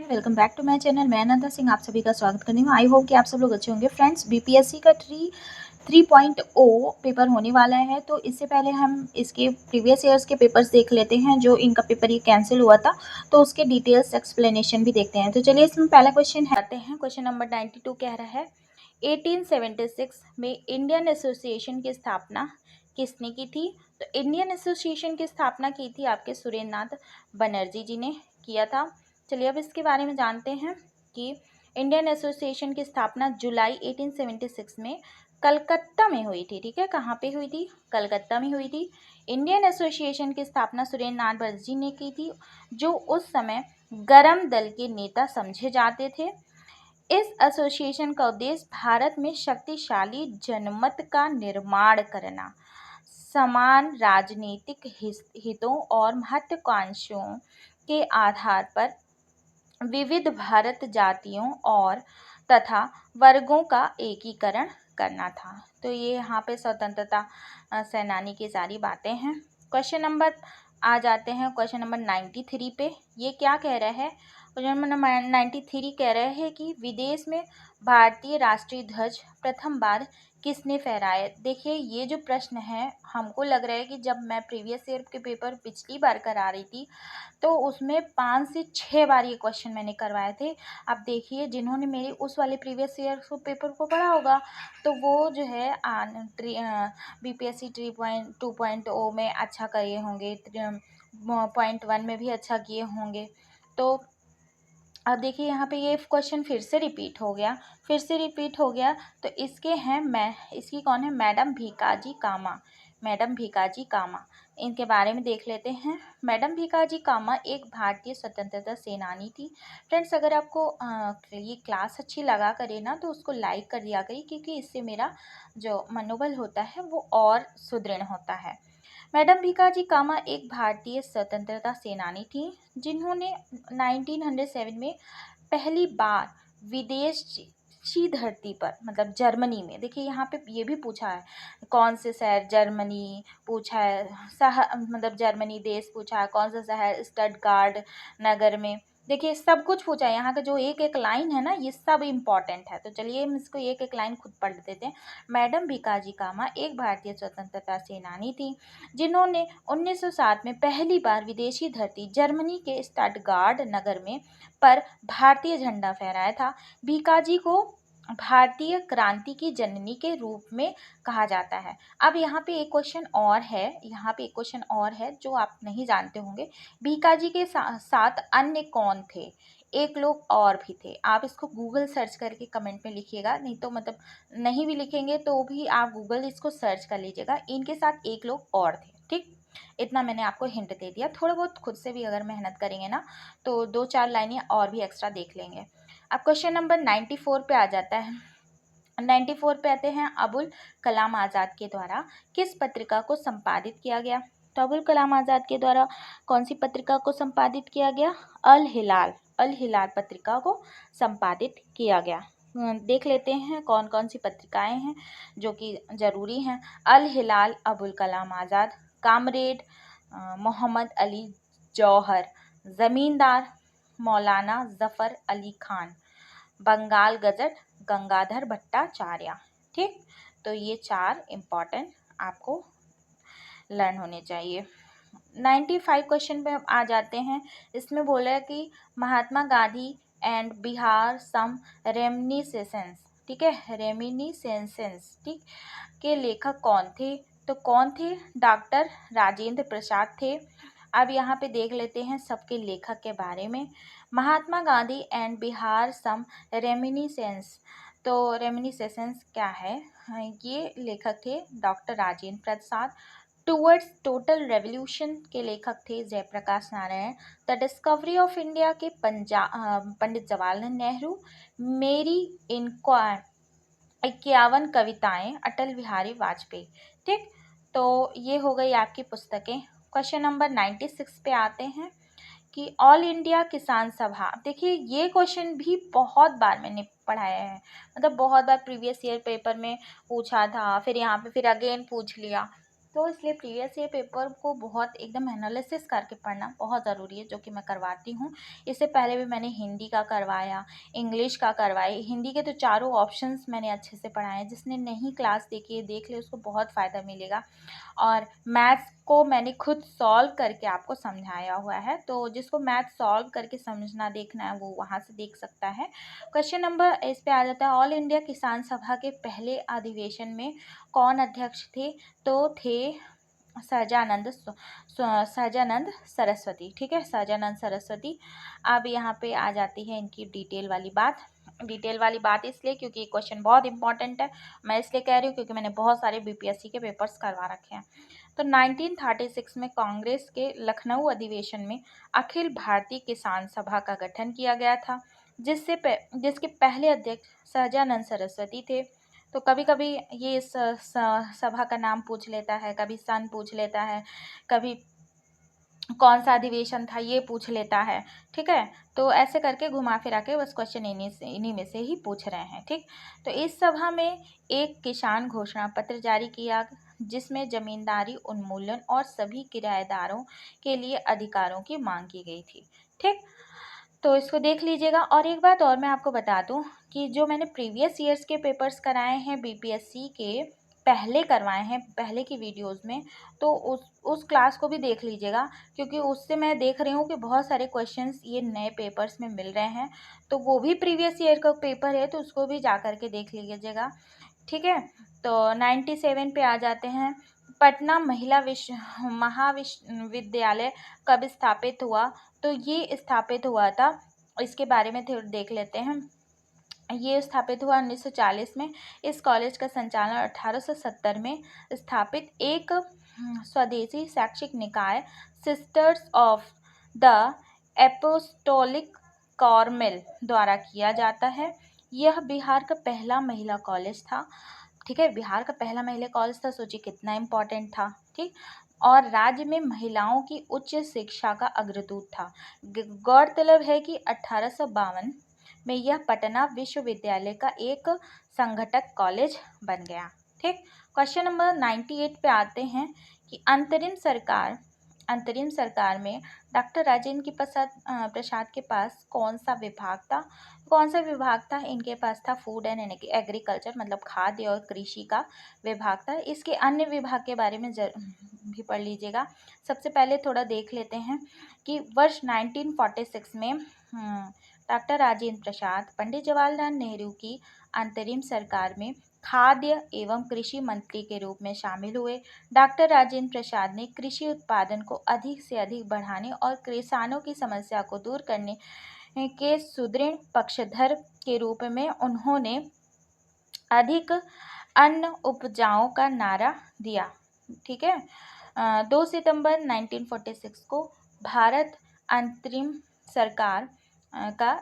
Welcome back to my channel. मैं अनंता सिंह आप सभी का स्वागत करती हूँ। आई होप कि आप सब लोग अच्छे होंगे। फ्रेंड्स, बीपीएससी का 3.0 पेपर होने वाला है, तो इससे पहले हम इसके प्रीवियस ईयर्स के पेपर्स देख लेते हैं। जो इनका पेपर ये कैंसिल हुआ था, तो उसके डिटेल्स एक्सप्लेनेशन भी देखते हैं। तो चलिए इसमें पहला क्वेश्चन आते हैं। क्वेश्चन नंबर 92 कह रहा है 1876 में इंडियन एसोसिएशन की स्थापना किसने की थी? तो इंडियन एसोसिएशन की स्थापना की थी आपके सुरेंद्र नाथ बनर्जी जी ने किया था। चलिए अब इसके बारे में जानते हैं कि इंडियन एसोसिएशन की स्थापना जुलाई 1876 में कलकत्ता में हुई थी। ठीक है, कहाँ पे हुई थी? कलकत्ता में हुई थी। इंडियन एसोसिएशन की स्थापना सुरेंद्र नाथ बनर्जी ने की थी, जो उस समय गरम दल के नेता समझे जाते थे। इस एसोसिएशन का उद्देश्य भारत में शक्तिशाली जनमत का निर्माण करना, समान राजनीतिक हितों और महत्वाकांक्षाओं के आधार पर विविध भारत जातियों और तथा वर्गों का एकीकरण करना था। तो ये यहाँ पे स्वतंत्रता सेनानी की सारी बातें हैं। क्वेश्चन नंबर आ जाते हैं क्वेश्चन नंबर 93 पे। ये क्या कह रहा है? क्वेश्चन नंबर 93 कह रहे हैं कि विदेश में भारतीय राष्ट्रीय ध्वज प्रथम बार किसने फहराया? देखिए, ये जो प्रश्न है, हमको लग रहा है कि जब मैं प्रीवियस ईयर के पेपर पिछली बार करा रही थी, तो उसमें 5 से 6 बार ये क्वेश्चन मैंने करवाए थे। अब देखिए, जिन्होंने मेरे उस वाले प्रीवियस ईयर पेपर को पढ़ा होगा, तो वो जो है बीपीएससी 2.0 में अच्छा किए होंगे, 0.1 में भी अच्छा किए होंगे। तो अब देखिए, यहाँ पे ये क्वेश्चन फिर से रिपीट हो गया। तो इसकी कौन है? मैडम भीकाजी कामा। मैडम भीकाजी कामा, इनके बारे में देख लेते हैं। मैडम भीकाजी कामा एक भारतीय स्वतंत्रता सेनानी थी। फ्रेंड्स, अगर आपको ये क्लास अच्छी लगा करे ना, तो उसको लाइक कर दिया करिए, क्योंकि इससे मेरा जो मनोबल होता है वो और सुदृढ़ होता है। मैडम भीकाजी कामा एक भारतीय स्वतंत्रता सेनानी थी, जिन्होंने 1907 में पहली बार विदेशी धरती पर, मतलब जर्मनी में, देखिए यहाँ पे ये भी पूछा है कौन से शहर, जर्मनी पूछा है, मतलब जर्मनी देश पूछा है, कौन सा शहर, स्टटगार्ड नगर में। देखिए, सब कुछ पूछा है। यहाँ का जो एक एक लाइन है ना, ये सब इम्पॉर्टेंट है। तो चलिए हम इसको एक एक लाइन खुद पढ़ देते हैं। मैडम भीकाजी कामा एक भारतीय स्वतंत्रता सेनानी थी, जिन्होंने 1907 में पहली बार विदेशी धरती जर्मनी के स्टटगार्ड नगर में पर भारतीय झंडा फहराया था। भीकाजी को भारतीय क्रांति की जननी के रूप में कहा जाता है। अब यहाँ पे एक क्वेश्चन और है जो आप नहीं जानते होंगे। भीकाजी के साथ अन्य कौन थे? एक लोग और भी थे। आप इसको गूगल सर्च करके कमेंट में लिखिएगा, नहीं तो मतलब नहीं भी लिखेंगे तो भी आप गूगल इसको सर्च कर लीजिएगा। इनके साथ एक लोग और थे। ठीक, इतना मैंने आपको हिंट दे दिया। थोड़ा बहुत खुद से भी अगर मेहनत करेंगे ना, तो 2-4 लाइनें और भी एक्स्ट्रा देख लेंगे। अब क्वेश्चन नंबर 94 पे आ जाता है। 94 पे आते हैं। अबुल कलाम आज़ाद के द्वारा किस पत्रिका को संपादित किया गया? तो अबुल कलाम आज़ाद के द्वारा कौन सी पत्रिका को संपादित किया गया? अल हिलाल पत्रिका को संपादित किया गया। देख लेते हैं कौन कौन सी पत्रिकाएं हैं जो कि ज़रूरी हैं। अल हिलाल, अबुल कलाम आज़ाद, कामरेड, मोहम्मद अली जौहर, ज़मींदार, मौलाना ज़फ़र अली खान, बंगाल गजट, गंगाधर भट्टाचार्य। ठीक, तो ये 4 इम्पॉर्टेंट आपको लर्न होने चाहिए। 95 क्वेश्चन पे आ जाते हैं। इसमें बोला है कि Mahatma Gandhi and Bihar some reminiscence, ठीक है, रेमिनिसेंसेस, ठीक, के लेखक कौन थे? तो कौन थे? डॉक्टर राजेंद्र प्रसाद थे। अब यहाँ पे देख लेते हैं सबके लेखक के बारे में। Mahatma Gandhi and Bihar some reminiscence, तो रेमिनिसेंस क्या है? ये लेखक थे doctor Rajendra Prasad. Towards total revolution के लेखक थे Jayaprakash Narayan. The discovery of India के पंडित जवाहरलाल नेहरू। मेरी इंक्वायर 51 कविताएं अटल बिहारी वाजपेयी। ठीक, तो ये हो गई आपकी पुस्तकें। क्वेश्चन नंबर 96 पे आते हैं कि ऑल इंडिया किसान सभा। देखिए, ये क्वेश्चन भी बहुत बार मैंने पढ़ाया है, मतलब बहुत बार प्रीवियस ईयर पेपर में पूछा था, फिर यहाँ पे फिर अगेन पूछ लिया। तो इसलिए प्रीवियस ईयर पेपर को बहुत एकदम एनालिसिस करके पढ़ना बहुत ज़रूरी है, जो कि मैं करवाती हूँ। इससे पहले भी मैंने हिंदी का करवाया, इंग्लिश का करवाई। हिंदी के तो चारों ऑप्शंस मैंने अच्छे से पढ़ाए हैं। जिसने नहीं क्लास देखी है देख ले, उसको बहुत फ़ायदा मिलेगा। और मैथ्स को मैंने खुद सॉल्व करके आपको समझाया हुआ है, तो जिसको मैथ सॉल्व करके समझना देखना है वो वहाँ से देख सकता है। क्वेश्चन नंबर इस पे आ जाता है, ऑल इंडिया किसान सभा के पहले अधिवेशन में कौन अध्यक्ष थे? तो थे सहजानंद सरस्वती। ठीक है, सहजानंद सरस्वती। अब यहाँ पे आ जाती है इनकी डिटेल वाली बात इसलिए क्योंकि क्वेश्चन बहुत इंपॉर्टेंट है। मैं इसलिए कह रही हूँ क्योंकि मैंने बहुत सारे बीपीएससी के पेपर्स करवा रखे हैं। तो 1936 में कांग्रेस के लखनऊ अधिवेशन में अखिल भारतीय किसान सभा का गठन किया गया था, जिसके पहले अध्यक्ष सहजानंद सरस्वती थे। तो कभी कभी ये सभा का नाम पूछ लेता है, कभी सन पूछ लेता है, कभी कौन सा अधिवेशन था ये पूछ लेता है। ठीक है, तो ऐसे करके घुमा फिरा के बस क्वेश्चन इन्हीं में से ही पूछ रहे हैं। ठीक, तो इस सभा में एक किसान घोषणा पत्र जारी किया, जिसमें जमींदारी उन्मूलन और सभी किराएदारों के लिए अधिकारों की मांग की गई थी। ठीक, तो इसको देख लीजिएगा। और एक बात और मैं आपको बता दूं कि जो मैंने प्रीवियस ईयर्स के पेपर्स कराए हैं बीपीएससी के, पहले करवाए हैं पहले की वीडियोस में, तो उस क्लास को भी देख लीजिएगा, क्योंकि उससे मैं देख रही हूँ कि बहुत सारे क्वेश्चंस ये नए पेपर्स में मिल रहे हैं। तो वो भी प्रीवियस ईयर का पेपर है, तो उसको भी जा कर के देख लीजिएगा। ठीक है, तो 97 पे आ जाते हैं। पटना महिला महाविश्वविद्यालय कब स्थापित हुआ? तो ये स्थापित हुआ था, इसके बारे में थोड़ा देख लेते हैं। ये स्थापित हुआ 1940 में। इस कॉलेज का संचालन 1870 में स्थापित एक स्वदेशी शैक्षिक निकाय sisters of the apostolic Carmel द्वारा किया जाता है। यह बिहार का पहला महिला कॉलेज था। ठीक है, बिहार का पहला महिला कॉलेज था, सोचिए कितना इम्पोर्टेंट था। ठीक, और राज्य में महिलाओं की उच्च शिक्षा का अग्रदूत था। गौरतलब है कि 1852 में यह पटना विश्वविद्यालय का एक संघटक कॉलेज बन गया। ठीक, क्वेश्चन नंबर 98 पे आते हैं कि अंतरिम सरकार में डॉक्टर राजेंद्र प्रसाद के पास कौन सा विभाग था? इनके पास था फूड एंड एग्रीकल्चर, मतलब खाद्य और कृषि का विभाग था। इसके अन्य विभाग के बारे में भी पढ़ लीजिएगा। सबसे पहले थोड़ा देख लेते हैं कि वर्ष 1946 में डॉक्टर राजेंद्र प्रसाद पंडित जवाहरलाल नेहरू की अंतरिम सरकार में खाद्य एवं कृषि मंत्री के रूप में शामिल हुए। डॉक्टर राजेंद्र प्रसाद ने कृषि उत्पादन को अधिक से अधिक बढ़ाने और किसानों की समस्या को दूर करने के सुदृढ़ पक्षधर के रूप में उन्होंने अधिक अन्न उपजाओं का नारा दिया। ठीक है, 2 सितंबर 1946 को भारत अंतरिम सरकार का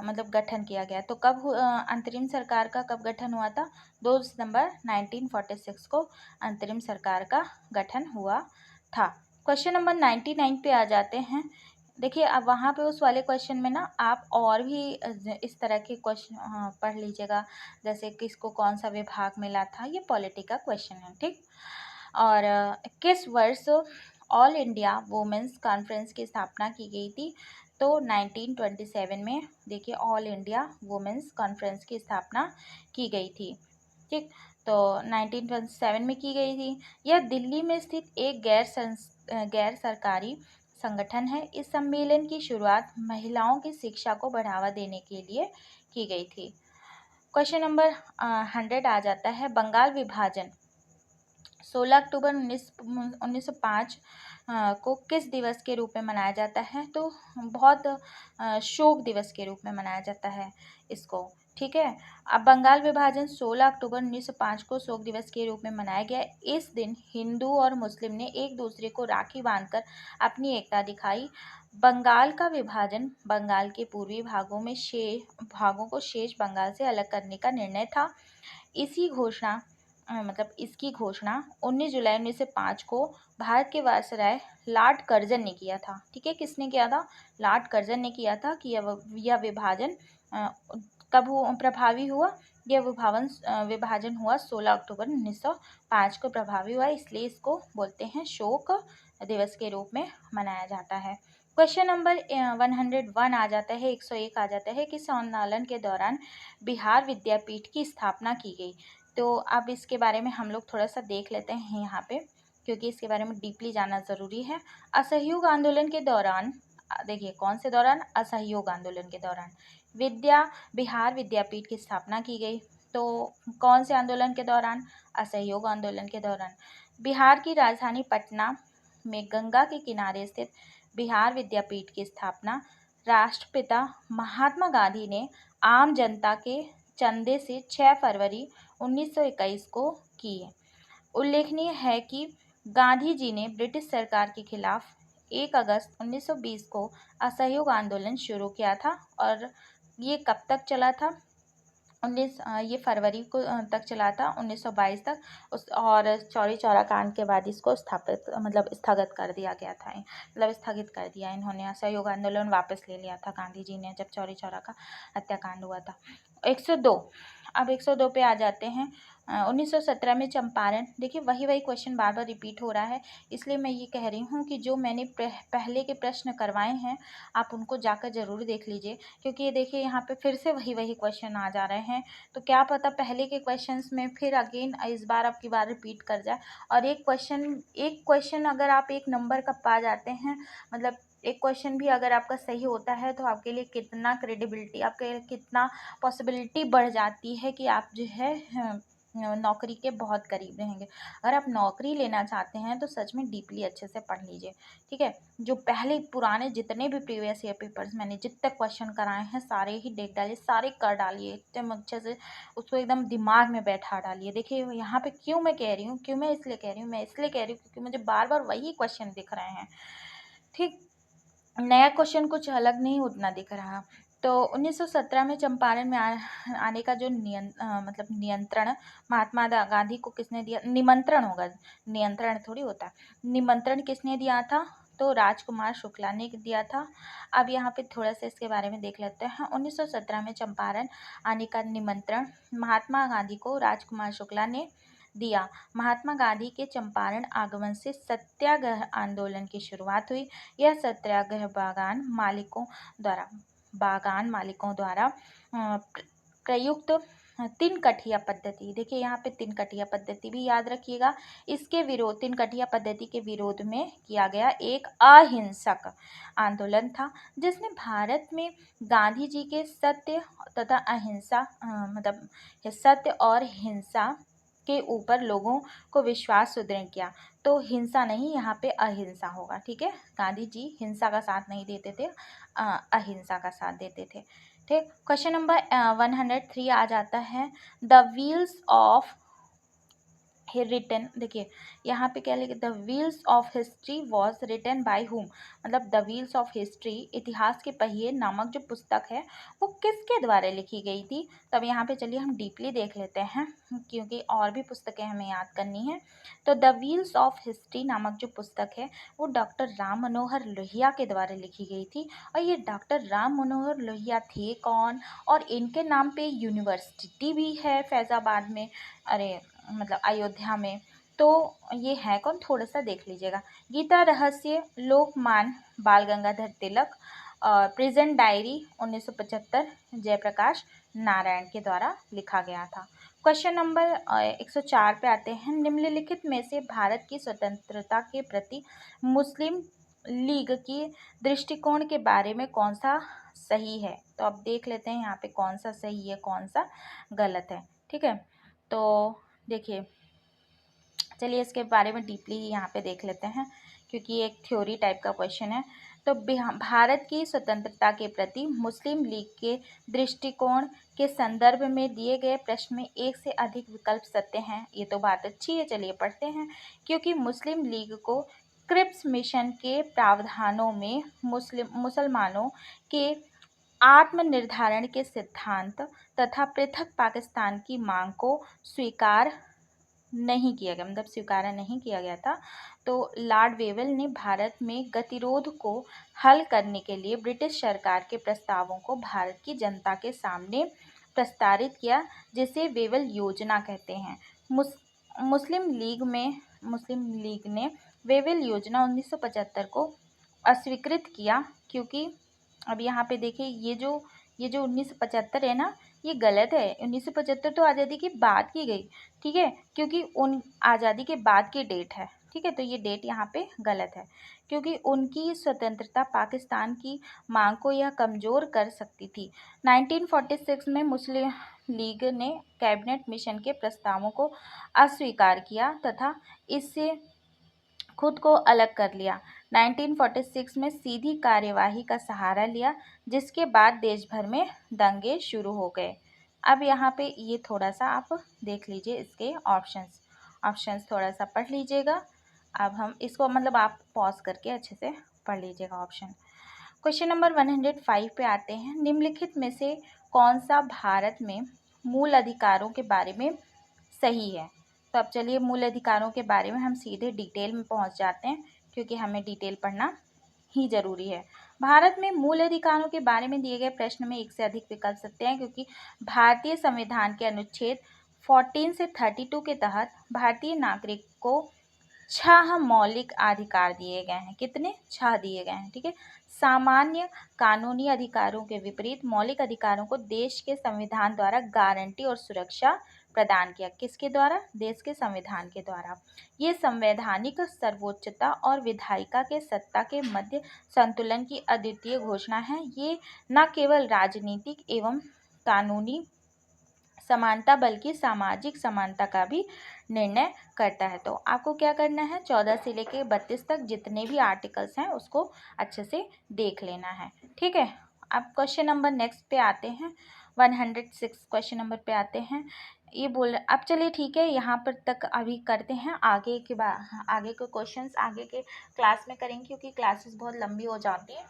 मतलब गठन किया गया। तो कब अंतरिम सरकार का कब गठन हुआ था? 2 सितंबर 1946 को अंतरिम सरकार का गठन हुआ था। क्वेश्चन नंबर 99 पे आ जाते हैं। देखिए, अब वहाँ पे उस वाले क्वेश्चन में ना आप और भी इस तरह के क्वेश्चन पढ़ लीजिएगा, जैसे किसको कौन सा विभाग मिला था, ये पॉलिटी का क्वेश्चन है। ठीक, और किस वर्ष ऑल इंडिया वुमेन्स कॉन्फ्रेंस की स्थापना की गई थी? तो 1927 में देखिए ऑल इंडिया वुमेन्स कॉन्फ्रेंस की स्थापना की गई थी। ठीक, तो 1927 में की गई थी। यह दिल्ली में स्थित एक गैर सरकारी संगठन है। इस सम्मेलन की शुरुआत महिलाओं की शिक्षा को बढ़ावा देने के लिए की गई थी। क्वेश्चन नंबर 100 आ जाता है, बंगाल विभाजन 16 अक्टूबर 1905 को किस दिवस के रूप में मनाया जाता है? तो बहुत शोक दिवस के रूप में मनाया जाता है इसको। ठीक है, अब बंगाल विभाजन 16 अक्टूबर 1905 को शोक दिवस के रूप में मनाया गया। इस दिन हिंदू और मुस्लिम ने एक दूसरे को राखी बांधकर अपनी एकता दिखाई। बंगाल का विभाजन बंगाल के पूर्वी भागों को शेष बंगाल से अलग करने का निर्णय था। इसकी घोषणा 19 जुलाई 1905 को भारत के वायसराय लॉर्ड कर्जन ने किया था। ठीक है, किसने किया था? लॉर्ड कर्जन ने किया था कि यह विभाजन कब प्रभावी हुआ? यह विभाजन हुआ 16 अक्टूबर 1905 को प्रभावी हुआ, इसलिए इसको बोलते हैं शोक दिवस के रूप में मनाया जाता है। क्वेश्चन नंबर 101 आ जाता है, 101 आ जाता है, किस आंदोलन के दौरान बिहार विद्यापीठ की स्थापना की गई? तो अब इसके बारे में हम लोग थोड़ा सा देख लेते हैं यहाँ पे, क्योंकि इसके बारे में डीपली जानना ज़रूरी है। असहयोग आंदोलन के दौरान, देखिए कौन से दौरान? असहयोग आंदोलन के दौरान बिहार विद्यापीठ की स्थापना की गई। तो कौन से आंदोलन के दौरान? असहयोग आंदोलन के दौरान। बिहार की राजधानी पटना में गंगा के किनारे स्थित बिहार विद्यापीठ की स्थापना राष्ट्रपिता महात्मा गांधी ने आम जनता के चंदे से 6 फरवरी 1921 को की है। उल्लेखनीय है कि गांधी जी ने ब्रिटिश सरकार के खिलाफ 1 अगस्त 1920 को असहयोग आंदोलन शुरू किया था, और ये कब तक चला था? ये फरवरी को तक चला था, 1922 तक। और चौरी चौरा कांड के बाद इसको स्थगित कर दिया गया था, स्थगित कर दिया इन्होंने। असहयोग आंदोलन वापस ले लिया था गांधी जी ने जब चौरी चौरा का हत्याकांड हुआ था। 102, अब 102 पे आ जाते हैं। 1917 में चंपारण, देखिए वही क्वेश्चन बार बार रिपीट हो रहा है, इसलिए मैं ये कह रही हूँ कि जो मैंने पहले के प्रश्न करवाए हैं आप उनको जाकर ज़रूर देख लीजिए, क्योंकि ये देखिए यहाँ पे फिर से वही क्वेश्चन आ जा रहे हैं। तो क्या पता पहले के क्वेश्चंस में फिर अगेन इस बार आपकी बार रिपीट कर जाए। और एक क्वेश्चन अगर आप एक नंबर का पा जाते हैं, मतलब एक क्वेश्चन भी अगर आपका सही होता है तो आपके लिए कितना क्रेडिबिलिटी, आपके लिए कितना पॉसिबिलिटी बढ़ जाती है कि आप जो है नौकरी के बहुत करीब रहेंगे। अगर आप नौकरी लेना चाहते हैं तो सच में डीपली अच्छे से पढ़ लीजिए। ठीक है, जो पहले पुराने जितने भी प्रीवियस ईयर पेपर्स मैंने जितने क्वेश्चन कराए हैं सारे ही देख डालिए, सारे कर डालिए एकदम अच्छे से, उसको एकदम दिमाग में बैठा डालिए। देखिए यहाँ पे क्यों मैं कह रही हूँ, मैं इसलिए कह रही हूँ क्योंकि मुझे बार बार वही क्वेश्चन दिख रहे हैं। ठीक, नया क्वेश्चन कुछ अलग नहीं उतना दिख रहा। तो 1917 में चंपारण में आने का जो नियंत्रण महात्मा गांधी को किसने दिया? निमंत्रण होगा, नियंत्रण थोड़ी होता है। निमंत्रण किसने दिया था? तो राजकुमार शुक्ला ने दिया था। अब यहाँ पे थोड़ा सा इसके बारे में देख लेते हैं। 1917 में चंपारण आने का निमंत्रण महात्मा गांधी को राजकुमार शुक्ला ने दिया। महात्मा गांधी के चंपारण आगमन से सत्याग्रह आंदोलन की शुरुआत हुई। यह सत्याग्रह बागान मालिकों द्वारा प्रयुक्त 3 कठिया पद्धति, देखिए यहाँ पे 3 कठिया पद्धति भी याद रखिएगा। इसके विरोध 3 कठिया पद्धति के विरोध में किया गया एक अहिंसक आंदोलन था, जिसने भारत में गांधी जी के सत्य तथा अहिंसा सत्य और हिंसा के ऊपर लोगों को विश्वास सुदृढ़ किया। तो हिंसा नहीं, यहाँ पे अहिंसा होगा। ठीक है, गांधी जी हिंसा का साथ नहीं देते थे, अहिंसा का साथ देते थे। ठीक, क्वेश्चन नंबर 103 आ जाता है। द व्हील्स ऑफ रिटन, देखिए यहाँ पे क्या लिखे? The wheels of history was written by whom, मतलब द व्हील्स ऑफ हिस्ट्री, इतिहास के पहिए नामक जो पुस्तक है वो किसके द्वारा लिखी गई थी? तब यहाँ पे चलिए हम डीपली देख लेते हैं, क्योंकि और भी पुस्तकें हमें याद करनी है। तो द व्हील्स ऑफ हिस्ट्री नामक जो पुस्तक है वो डॉक्टर राम मनोहर लोहिया के द्वारा लिखी गई थी। और ये डॉक्टर राम मनोहर लोहिया थे कौन? और इनके नाम पे यूनिवर्सिटी भी है फैज़ाबाद में, अयोध्या में। तो ये है कौन? थोड़ा सा देख लीजिएगा। गीता रहस्य, लोकमान बाल गंगाधर तिलक, और प्रेजेंट डायरी 1975 जयप्रकाश नारायण के द्वारा लिखा गया था। क्वेश्चन नंबर 104 पे आते हैं। निम्नलिखित में से भारत की स्वतंत्रता के प्रति मुस्लिम लीग की दृष्टिकोण के बारे में कौन सा सही है? तो अब देख लेते हैं यहाँ पे कौन सा सही है कौन सा गलत है। ठीक है, तो देखिए चलिए इसके बारे में डीपली यहाँ पे देख लेते हैं, क्योंकि ये एक थ्योरी टाइप का क्वेश्चन है। तो भारत की स्वतंत्रता के प्रति मुस्लिम लीग के दृष्टिकोण के संदर्भ में दिए गए प्रश्न में एक से अधिक विकल्प सत्य हैं। ये तो बात अच्छी है, चलिए पढ़ते हैं। क्योंकि मुस्लिम लीग को क्रिप्स मिशन के प्रावधानों में मुसलमानों के आत्मनिर्धारण के सिद्धांत तथा पृथक पाकिस्तान की मांग को स्वीकार नहीं किया गया, मतलब स्वीकारा नहीं किया गया था। तो लॉर्ड वेवल ने भारत में गतिरोध को हल करने के लिए ब्रिटिश सरकार के प्रस्तावों को भारत की जनता के सामने प्रस्तावित किया, जिसे वेवल योजना कहते हैं। मुस्लिम लीग ने वेवल योजना 1975 को अस्वीकृत किया, क्योंकि अब यहाँ पे देखिए ये जो 1975 है ना, ये गलत है। 1975 तो आज़ादी की बात की गई, ठीक है, क्योंकि उन आज़ादी के बाद की डेट है, ठीक है, तो ये डेट यहाँ पे गलत है, क्योंकि उनकी स्वतंत्रता पाकिस्तान की मांग को यह कमज़ोर कर सकती थी। 1946 में मुस्लिम लीग ने कैबिनेट मिशन के प्रस्तावों को अस्वीकार किया तथा इससे खुद को अलग कर लिया। 1946 में सीधी कार्यवाही का सहारा लिया, जिसके बाद देश भर में दंगे शुरू हो गए। अब यहाँ पे ये थोड़ा सा आप देख लीजिए, इसके ऑप्शंस थोड़ा सा पढ़ लीजिएगा। अब हम इसको मतलब आप पॉज करके अच्छे से पढ़ लीजिएगा ऑप्शन। क्वेश्चन नंबर 105 पे आते हैं। निम्नलिखित में से कौन सा भारत में मूल अधिकारों के बारे में सही है? तो अब चलिए मूल अधिकारों के बारे में हम सीधे डिटेल में पहुंच जाते हैं, क्योंकि हमें डिटेल पढ़ना ही जरूरी है। भारत में मूल अधिकारों के बारे में दिए गए प्रश्न में एक से अधिक विकल्प सत्य हैं, क्योंकि भारतीय संविधान के अनुच्छेद 14 से 32 के तहत भारतीय नागरिक को 6 मौलिक अधिकार दिए गए हैं। कितने? 6 दिए गए हैं, ठीक है। सामान्य कानूनी अधिकारों के विपरीत मौलिक अधिकारों को देश के संविधान द्वारा गारंटी और सुरक्षा प्रदान किया। किसके द्वारा? देश के संविधान के द्वारा। ये संवैधानिक सर्वोच्चता और विधायिका के सत्ता के मध्य संतुलन की अद्वितीय घोषणा है। ये न केवल राजनीतिक एवं कानूनी समानता बल्कि सामाजिक समानता का भी निर्णय करता है। तो आपको क्या करना है, 14 से लेके 32 तक जितने भी आर्टिकल्स हैं उसको अच्छे से देख लेना है, ठीक है। अब क्वेश्चन नंबर नेक्स्ट पे आते हैं, 106 क्वेश्चन नंबर पे आते हैं। ये बोल अब चलिए ठीक है, यहाँ पर तक अभी करते हैं। आगे के क्वेश्चंस आगे के क्लास में करेंगे, क्योंकि क्लासेस बहुत लंबी हो जाती हैं,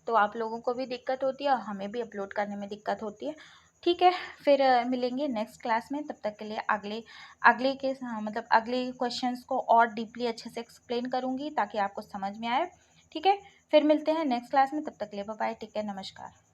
तो आप लोगों को भी दिक्कत होती है और हमें भी अपलोड करने में दिक्कत होती है, ठीक है। फिर मिलेंगे नेक्स्ट क्लास में। तब तक के लिए अगले क्वेश्चंस को और डीपली अच्छे से एक्सप्लेन करूँगी, ताकि आपको समझ में आए, ठीक है। फिर मिलते हैं नेक्स्ट क्लास में, तब तक के लिए बाय बाय, टेक केयर, नमस्कार।